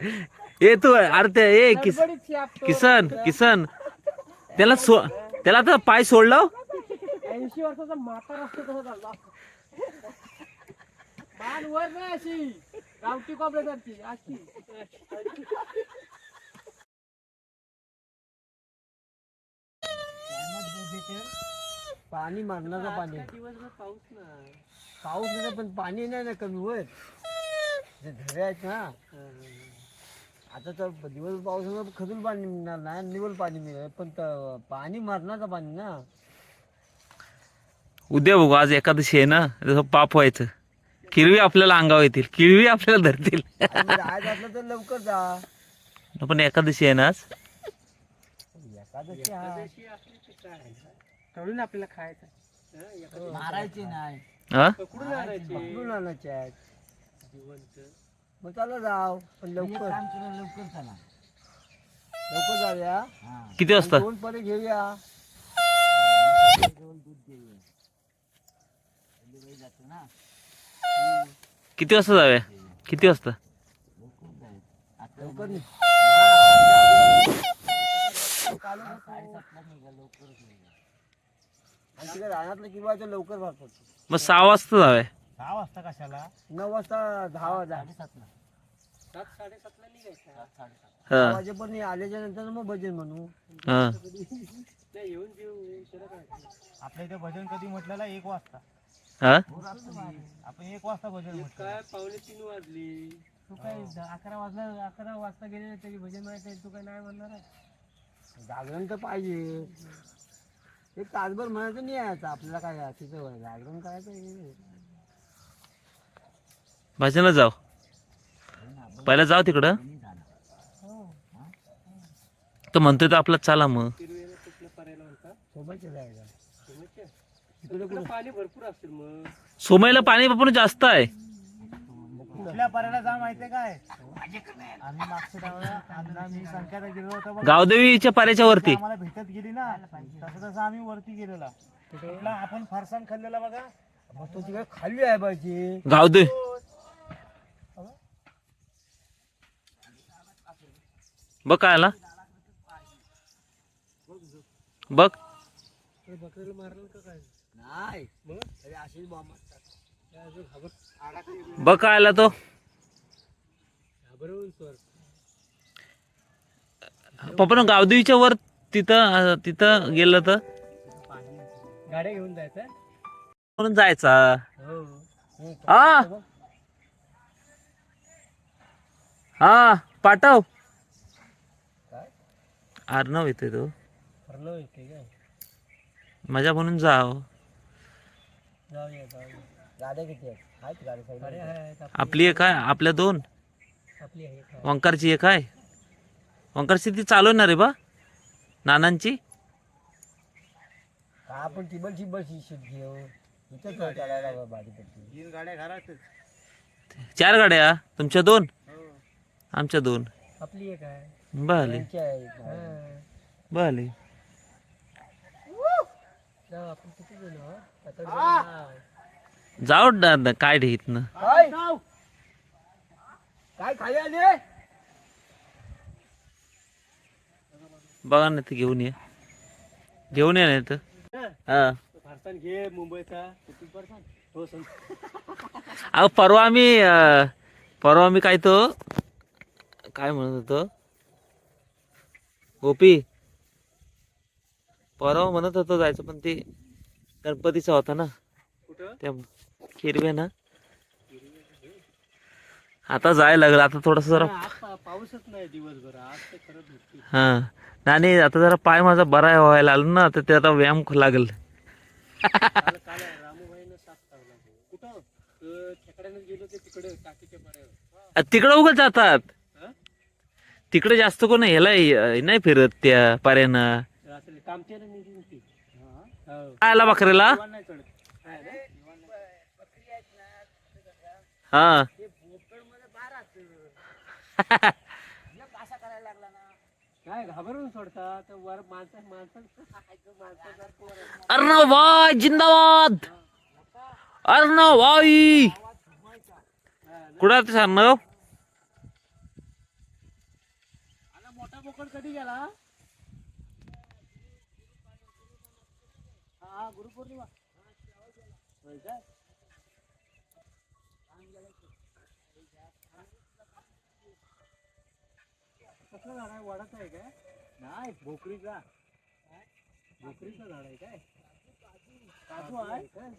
ए तू अरे ते ए किसन किसन त्याला त्याला आता पाय सोडलं. 80 वर्षाचा म्हातारा असतो तसा झाला. मान वर नाही अशी गावठी कॉपरेटरची अशी. पाणी मारणाचं पाणी दिवसभर पाऊस नाही. पाऊस नाही पण पाणी नाही ना कमी वर जे झरे आहेत ना. आता तर दिवस पाऊस खजून पाणी मिळणार नाही निवल पाणी मिळेल पण पाणी मारणाचं पाणी ना. उद्या बघू आज एकादशी आहे ना तसं पाप व्हायचं. किरवी आपल्याला अंगावर येतील किरवी आपल्याला धरतील. आज असलं तर लवकर जा पण एकादशी आहे ना आज. एकादशी असली काय तळून आपल्याला खायचं. मारायची नाही हा पकडून आणायची. पकडून आणायचे आहेत जिवंत. मग चला जाव पण लवकर लवकर चला लवकर जाऊया. किती वाजता? दोन परे घेऊया. किती वाजता जाऊया? किती वाजता? लवकर नाही. आणि तिकडे रानातलं किंवा लवकर भरतो. मग 6 वाजता जाऊया. 6 वाजता कशाला 9 वाजता 10 वाजता 7 7:30 ला निघायचं. हा वाजेपर्यंत आल्याच्या नंतर मग भजन म्हणू. हा नाही येऊन जेवू त्याला काय. आपल्या इथे भजन कधी म्हटलेला 1 वाजता. हा आपण 1 वाजता भजन म्हटलं. काय 2:45 वाजली. तू काय 11 वाजता गेले तरी भजन म्हणायचं तू काय नाही म्हणणार आहे. जागरण तर पाहिजे. एक तासभर म्हणायचं नाही यायचं आपल्याला काय तिथं जागरण करायचं. भजनाला जाऊ. पहिला जाऊ तिकडं. तो म्हणतोय तर आपला चला मग. हिरवेला कुठलं पर्यायला म्हणतात सोबतच जायचं. तिकडे पाणी भरपूर असेल मग. सोमईला पाणी पण जास्त आहे. कुठल्या पर्याला जा माहितीये काय आम्ही मागच्या आम्ही संख्याला गेलो होतो. गावदेवीच्या पाऱ्याच्या वरती आम्हाला भेटत गेली ना तसं तसं आम्ही वरती गेलेला. कुठला आपण फरसाण खाल्लेला बघा. मग तो तिकडे खाली आहे पाहिजे. गावदेवी बघ काय आला बघ. बकरीला मारलं का काय. नाही मग अरे अशीच बॉम्ब असतात. बघ काय आला तो. घाबरवून स्वर. पप्पा गावदेवीच्या वर तिथं तिथं गेलं तर गाड्या घेऊन जायचं. म्हणून जायचा. हो हा हा पाठव. अर्णव येतोय तो. ठरलं येते काय. मजा म्हणून जाव. जाऊया जाऊया. गाड्या किती आहेत गाडी गाड्या आहेत आपली एक आहे आपल्या 2. आपली आहे काय. वंकारची एक आहे. वंकारची ती चालवणार आहे बा नानांची. का आपण टिबल शीट घेऊ इथंच चालायला भाडीपट्टी. 3 गाड्या घरातच. 4 गाड्या तुमच्या 2 आमच्या 2. आपली एक आहे. बले बले जाऊ आपण किती गेलो. आता जाऊ काय ढेत ना. काय खाली आले. बघा ना ते घेऊन ये नाही तर. हा फरसाण घे मुंबईचा किती फरसाण हो सांग. अहो परवा आम्ही काय म्हणत होतो गोपी. परवा म्हणत होतो जायचं पण ते गणपतीचा होता ना कुठं त्या हिरव्या ना. आता जायला लागलं आता थोडस जरा. पाऊसच नाही दिवसभर आज तर खरं भेटते. हा नाही आता जरा पाय माझा बरा व्हायला आला ना तर ते आता व्यायाम लागेल. काल रामूबाईनं साप चावला. कुठं खेकड्यानं गेलो ते तिकडे टाकीच्या पर्यावर. तिकडं उगाच जातात. तिकडे जास्त कोण ह्याला नाही फिरत त्या पाऱ्यानं. कामतेला निघून ती. काय आला बकरीला. नाही चढत. हा काय घाबरून सोडता तर वर माणसं अर्णव भाई जिंदाबाद. अर्णव भाई कुठं ते अर्णव. बोकड कधी गेला? हा गुरुपौर्णिमा होय काय? कसलं झाड आहे? वडाचं आहे काय? नाही, भोकरीचा. भोकरीचं झाड आहे काय? काजू आहे काय?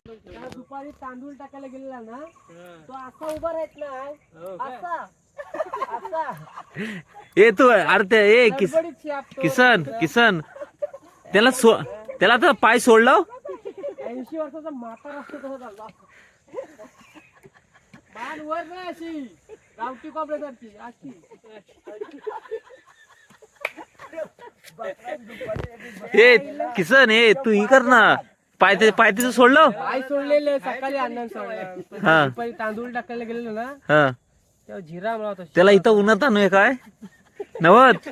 त्याला दुपारी तांदूळ टाकायला गेलेला ना, तो असा उभा राहत नाही, असा असा ए तू अरे ते ए गडबडीत शियापतो. किसन त्याला तर पाय सोडलं 80 वर्षाचा म्हातारा असतो तसा झाला. मान वर नाही अशी गावठी कोंबड्यासारखी अशी. ए किसन ए तू ही कर ना पाय तिचं सोडलं पाय सोडलेले सकाळी अन्न सोडलं. हा. दुपारी तांदूळ टाकायला गेलेलो ना, हा तेव्हा झिरा मला होता. त्याला इथं उन्हात आणूय काय नवत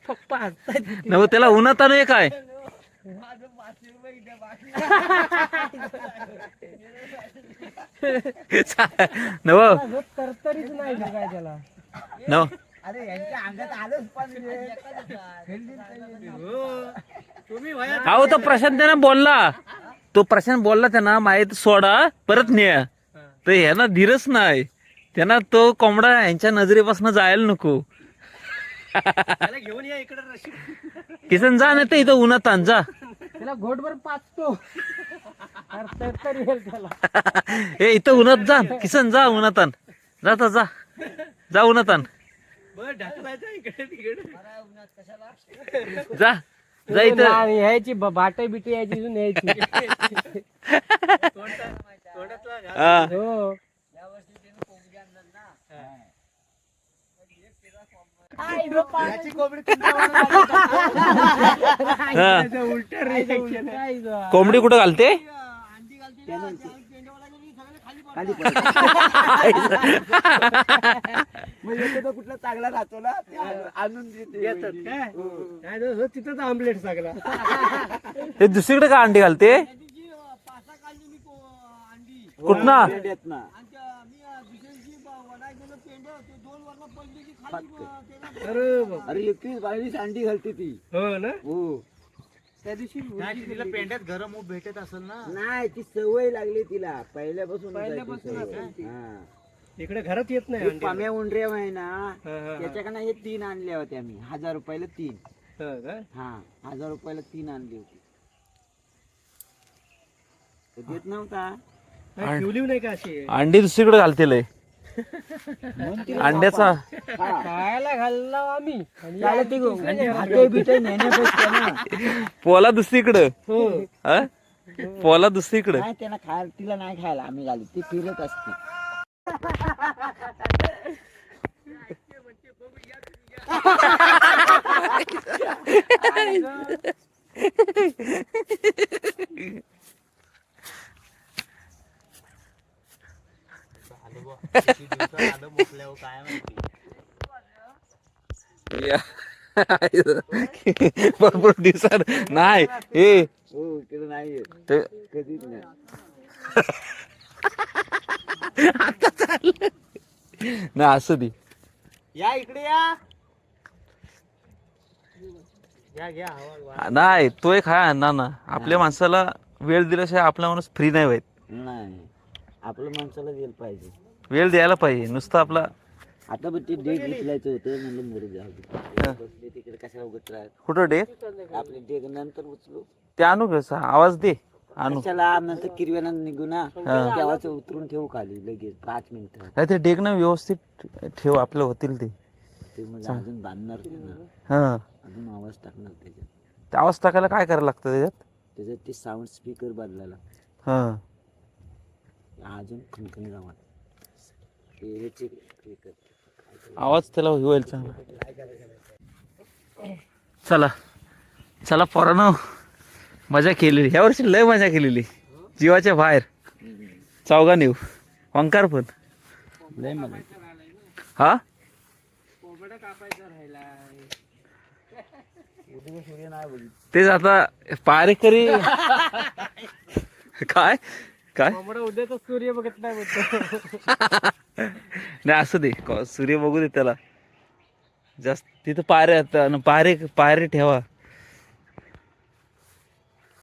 पप्पा हसतायत. नव त्याला उन्हात आणूय काय नव तरतरीच नाही ते काय त्याला. नव अरे यांच्या अंगात आलंच पण तुम्ही वया अहो तो प्रशांत त्यांना बोलला त्यांना माहित सोडा परत ने तर ह्याना धीरच नाही त्यांना तो कोंबडा यांच्या नजरेपासून जायला नको. त्याला घेऊन या इकडे रशी. किसन जा नाही तर इथं उन्हात आण जा. त्याला घोटभर पाचतो. तरतरी येईल त्याला. ए इथं उन्हात जा किसन जा उन्हात आण जा उन्हात आण बरं ढकलायचं इकडे तिकडे. जा इथं यायची बाटे बिटे यायची इथून यायची. हा. हो हा. कोंबडी कुठं घालते कुठला चांगला राहतो ना ते आणून देतात काय तिथंच आमलेट सगळा. हे दुसरीकडे का अंडी घालते कुठना अरे 21-22 अंडी घालते ती. हो ना. हो त्या दिवशी तिला पेंड्यात गरम ऊब भेटत असेल ना. नाही ती सवय लागली तिला पहिल्यापासून इकडे घरात येत नाही अंडी. पाम्या उंडऱ्या आहे ना हा. त्याच्याकडनं हे 3 आणल्या होत्या आम्ही 1000 रुपयाला 3. हो काय? हा 1000 रुपयाला 3 आणली होती. तो देत नव्हता. काय ठेवली नाही का अशी? अंडी दुसरीकडे घालते लय अंड्याचा खायला घालला आम्ही. त्याला ते भाटे बिटे नेण्यापेक्षा ना पोला दुसरीकडं हो. हा? पोला दुसरीकडं नाही त्यांना खायला तिला नाही खायला आम्ही घालू ती फिरत असते. आलं मोकल्यावर काय माहिती. भरपूर दिवसात नाही ए हो इकडे नाही येत. ते कधीच नाही. नाही असं दे या इकडे या. घ्या हवा. नाही तो एक आहे ना आपल्या माणसाला वेळ दिल्याशिवाय आपला माणूस फ्री नाही व्हायत. नाही आपलं माणसाला गेलं पाहिजे. वेळ द्यायला पाहिजे नुसतं आपला आता पण ते डेट उचलायचं होतं म्हणलं मरू द्या बसले तिकडे कशाला उगत राहत. कुठं डे आपले डेग नंतर उचलू ते आणू कसा आवाज दे आणू कशाला नंतर किरव्यानं निघू ना तेव्हाच उतरून ठेवू खाली लगेच 5 मिनिटं. नाही ते डेगणं व्यवस्थित ठेव आपलं होतील ते ते म्हणजे अजून बांधणार त्यांना हा अजून आवाज टाकणार त्याच्यात. ते आवाज टाकायला काय करायला लागतं त्याच्यात ते साऊंड स्पीकर बदलायला हा अजून खणखणी आवाज ते ह्याचे स्पीकर. आवाज त्याला होईल चांगला. चला पोरांनो मजा केलेली ह्या वर्षी लय मजा केलेली जीवाच्या बाहेर चौगा नेऊ ओंकार पण लय मला हा कोंबडा कापायचा राहिला. सूर्य नाही बोलू. तेच आता पारेकरी काय कोंबडा उद्याचा सूर्य बघत नाही बोलतो. नाही असू दे सूर्य बघू दे त्याला जास्त तिथं पायऱ्या आहेत, पायरे पायरे ठेवा